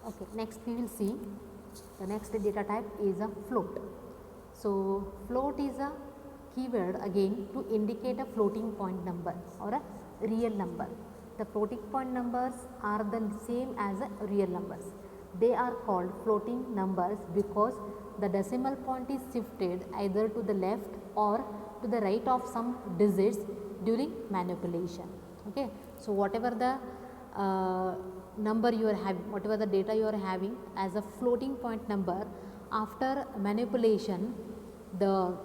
Okay, next we will see the next data type is a float. So float is a keyword again to indicate a floating point number or a real number. The floating point numbers are the same as a real numbers. They are called floating numbers because the decimal point is shifted either to the left or to the right of some digits during manipulation. Okay, so whatever the number you are having, whatever the data you are having as a floating point number, after manipulation the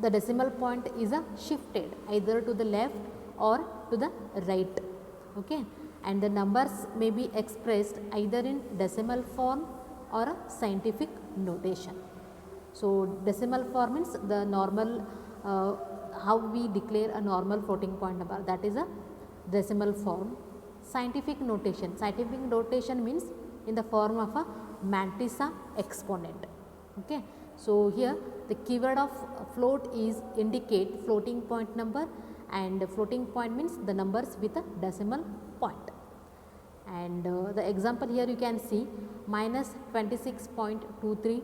decimal point is shifted either to the left or to the right. Okay, and the numbers may be expressed either in decimal form or a scientific notation. So decimal form means the normal how we declare a normal floating point number, that is a decimal form. Scientific notation means in the form of a mantissa exponent. Okay, so here the keyword of float is indicate floating point number, and floating point means the numbers with a decimal point. And the example here you can see minus 26.23,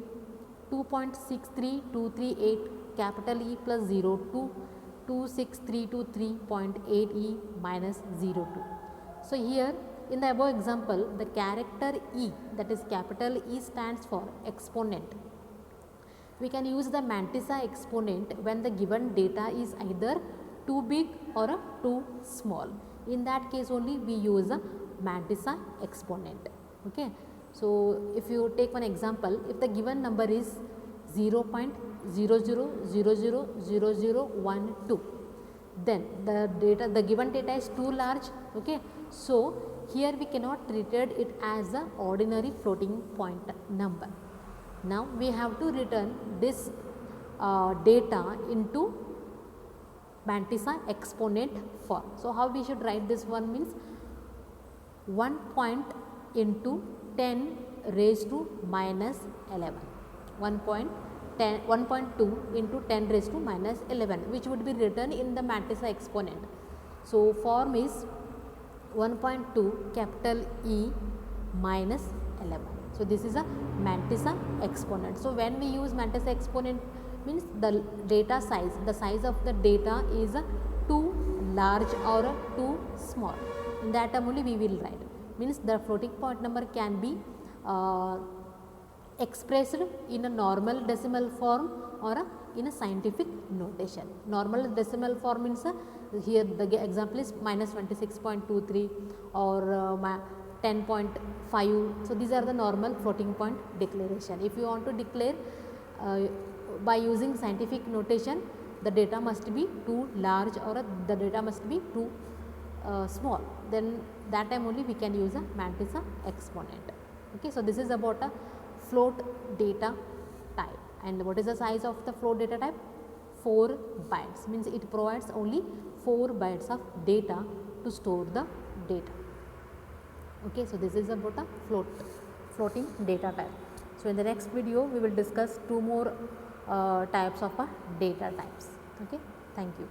2.63238 capital E plus 02, 26323.8 E minus 02. So here in the above example the character E, that is capital E, stands for exponent. We can use the mantissa exponent when the given data is either too big or too small. In that case only we use a mantissa exponent. Okay, so if you take one example, if the given number is 0.00000012, then the given data is too large. Okay, so here we cannot treat it as a ordinary floating point number. Now we have to return this data into mantissa exponent form. So how we should write this one means 1 point into 10 raised to minus 11, 1.2 into 10 raised to minus 11, which would be written in the mantissa exponent. So form is 1.2 capital E minus 11. So this is a mantissa exponent. So when we use mantissa exponent means the data size, the size of the data is too large or too small. In that term only we will write. Means the floating point number can be expressed in a normal decimal form or in a scientific notation. Normal decimal form means here the example is minus 26.23 or 10.5. So these are the normal floating point declaration. If you want to declare by using scientific notation, the data must be too large or the data must be too small, then that time only we can use a mantissa exponent. Okay, so this is about a float data type. And what is the size of the float data type? 4 bytes, means it provides only 4 bytes of data to store the data. Okay, so this is about a floating data type. So in the next video we will discuss 2 more types of data types. Okay, thank you.